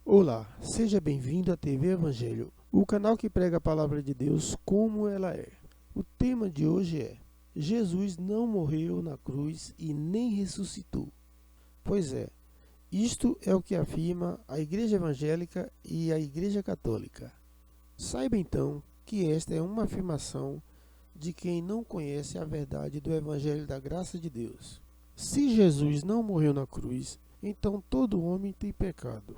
Olá, seja bem-vindo à TV Evangelho, o canal que prega a palavra de Deus como ela é. O tema de hoje é: Jesus não morreu na cruz e nem ressuscitou. Pois é, isto é o que afirma a Igreja Evangélica e a Igreja Católica. Saiba então que esta é uma afirmação de quem não conhece a verdade do Evangelho da graça de Deus. Se Jesus não morreu na cruz, então todo homem tem pecado.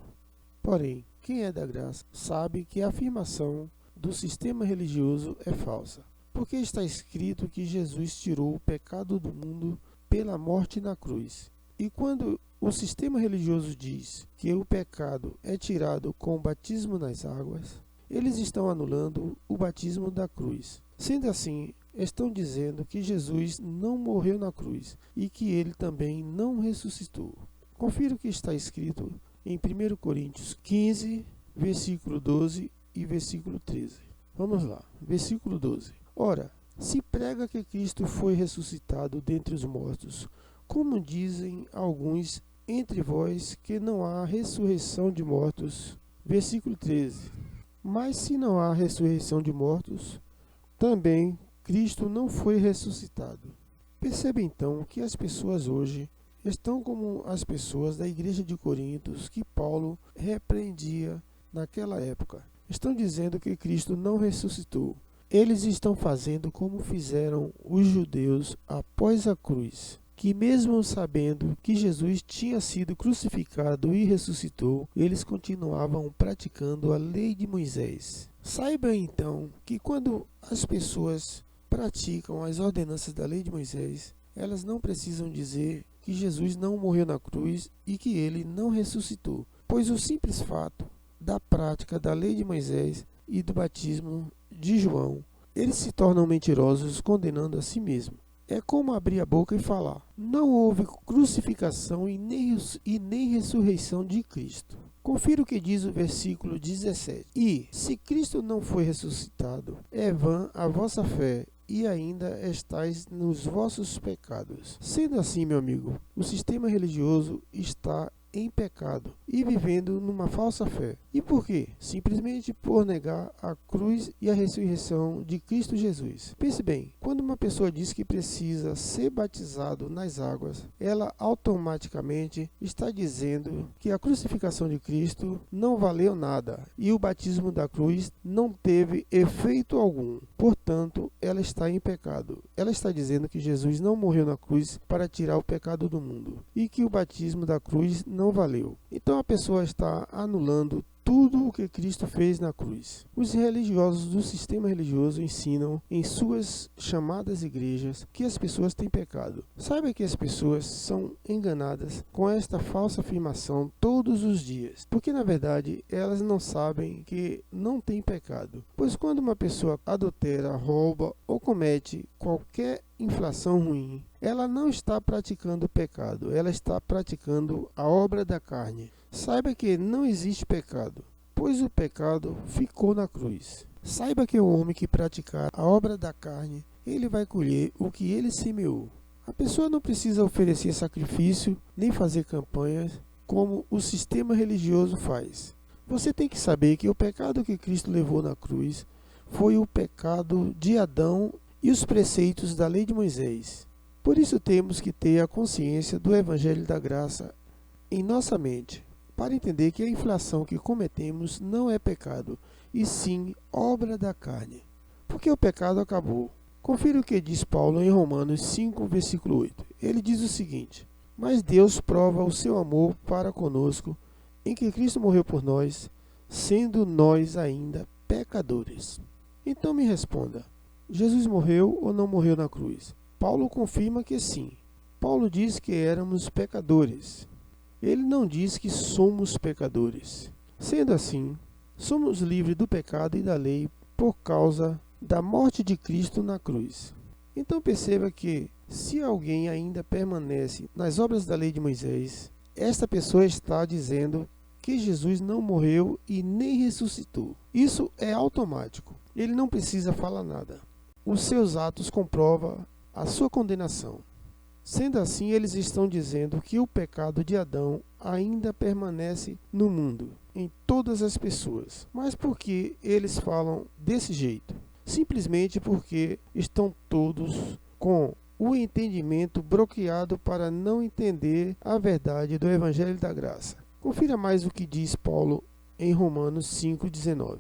Porém, quem é da graça sabe que a afirmação do sistema religioso é falsa, porque está escrito que Jesus tirou o pecado do mundo pela morte na cruz. E quando o sistema religioso diz que o pecado é tirado com o batismo nas águas, eles estão anulando o batismo da cruz. Sendo assim, estão dizendo que Jesus não morreu na cruz e que ele também não ressuscitou. Confira o que está escrito em 1 Coríntios 15, versículo 12 e versículo 13. Vamos lá, versículo 12. Ora, se prega que Cristo foi ressuscitado dentre os mortos, como dizem alguns entre vós que não há ressurreição de mortos. Versículo 13. Mas se não há ressurreição de mortos, também Cristo não foi ressuscitado. Perceba então que as pessoas hoje estão como as pessoas da igreja de Corintos que Paulo repreendia naquela época. Estão dizendo que Cristo não ressuscitou. Eles estão fazendo como fizeram os judeus após a cruz, que mesmo sabendo que Jesus tinha sido crucificado e ressuscitou, eles continuavam praticando a lei de Moisés. Saiba então que quando as pessoas praticam as ordenanças da lei de Moisés, elas não precisam dizer que Jesus não morreu na cruz e que ele não ressuscitou, pois o simples fato da prática da lei de Moisés e do batismo de João, eles se tornam mentirosos, condenando a si mesmo. É como abrir a boca e falar: não houve crucificação e nem ressurreição de Cristo. Confira o que diz o versículo 17. E, se Cristo não foi ressuscitado, é vã a vossa fé, e ainda estáis nos vossos pecados. Sendo assim, meu amigo, o sistema religioso está em pecado e vivendo numa falsa fé. E por quê? Simplesmente por negar a cruz e a ressurreição de Cristo Jesus. Pense bem, quando uma pessoa diz que precisa ser batizado nas águas, ela automaticamente está dizendo que a crucificação de Cristo não valeu nada e o batismo da cruz não teve efeito algum. Portanto, ela está em pecado. Ela está dizendo que Jesus não morreu na cruz para tirar o pecado do mundo e que o batismo da cruz não valeu. Então a pessoa está anulando tudo o que Cristo fez na cruz. Os religiosos do sistema religioso ensinam em suas chamadas igrejas que as pessoas têm pecado. Saiba que as pessoas são enganadas com esta falsa afirmação todos os dias, porque na verdade elas não sabem que não têm pecado. Pois quando uma pessoa adultera, rouba ou comete qualquer infração ruim, ela não está praticando o pecado, ela está praticando a obra da carne. Saiba que não existe pecado, pois o pecado ficou na cruz. Saiba que o homem que praticar a obra da carne, ele vai colher o que ele semeou. A pessoa não precisa oferecer sacrifício, nem fazer campanhas, como o sistema religioso faz. Você tem que saber que o pecado que Cristo levou na cruz foi o pecado de Adão e os preceitos da lei de Moisés. Por isso temos que ter a consciência do Evangelho da Graça em nossa mente, para entender que a infração que cometemos não é pecado, e sim obra da carne. Porque o pecado acabou. Confira o que diz Paulo em Romanos 5, versículo 8. Ele diz o seguinte: mas Deus prova o seu amor para conosco, em que Cristo morreu por nós, sendo nós ainda pecadores. Então me responda, Jesus morreu ou não morreu na cruz? Paulo confirma que sim. Paulo diz que éramos pecadores. Ele não diz que somos pecadores. Sendo assim, somos livres do pecado e da lei por causa da morte de Cristo na cruz. Então perceba que, se alguém ainda permanece nas obras da lei de Moisés, esta pessoa está dizendo que Jesus não morreu e nem ressuscitou. Isso é automático. Ele não precisa falar nada. Os seus atos comprovam a sua condenação. Sendo assim, eles estão dizendo que o pecado de Adão ainda permanece no mundo em todas as pessoas. Mas por que eles falam desse jeito? Simplesmente porque estão todos com o entendimento bloqueado para não entender a verdade do Evangelho da Graça. Confira mais o que diz Paulo em Romanos 5,19.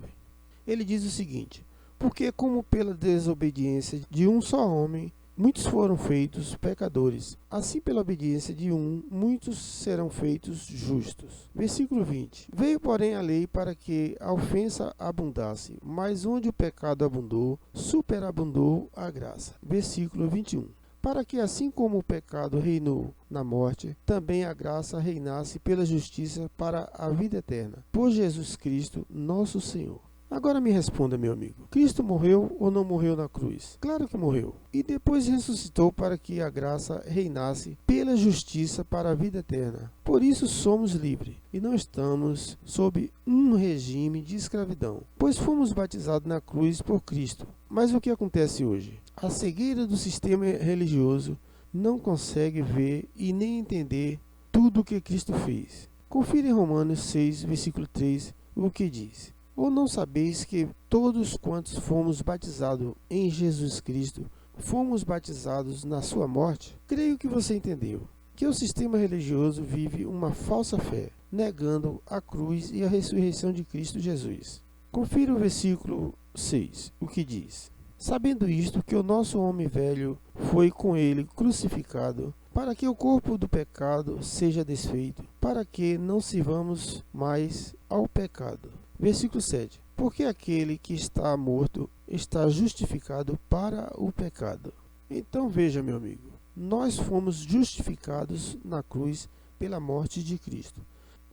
Ele diz o seguinte: porque como pela desobediência de um só homem, muitos foram feitos pecadores, assim pela obediência de um, muitos serão feitos justos. Versículo 20. Veio, porém, a lei para que a ofensa abundasse, mas onde o pecado abundou, superabundou a graça. Versículo 21. Para que assim como o pecado reinou na morte, também a graça reinasse pela justiça para a vida eterna, por Jesus Cristo, nosso Senhor. Agora me responda, meu amigo. Cristo morreu ou não morreu na cruz? Claro que morreu. E depois ressuscitou para que a graça reinasse pela justiça para a vida eterna. Por isso somos livres e não estamos sob um regime de escravidão, pois fomos batizados na cruz por Cristo. Mas o que acontece hoje? A cegueira do sistema religioso não consegue ver e nem entender tudo o que Cristo fez. Confira em Romanos 6, versículo 3, o que diz: ou não sabeis que todos quantos fomos batizados em Jesus Cristo, fomos batizados na sua morte? Creio que você entendeu que o sistema religioso vive uma falsa fé, negando a cruz e a ressurreição de Cristo Jesus. Confira o versículo 6, o que diz: sabendo isto, que o nosso homem velho foi com ele crucificado, para que o corpo do pecado seja desfeito, para que não sirvamos mais ao pecado. Versículo 7. Porque aquele que está morto está justificado para o pecado. Então veja, meu amigo, nós fomos justificados na cruz pela morte de Cristo.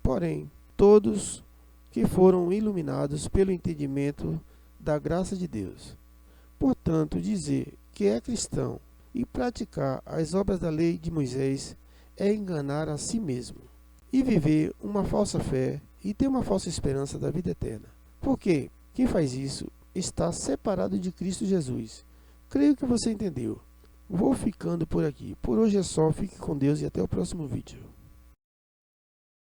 Porém, todos que foram iluminados pelo entendimento da graça de Deus. Portanto, dizer que é cristão e praticar as obras da lei de Moisés é enganar a si mesmo e viver uma falsa fé e ter uma falsa esperança da vida eterna. Porque quem faz isso está separado de Cristo Jesus. Creio que você entendeu. Vou ficando por aqui. Por hoje é só. Fique com Deus e até o próximo vídeo.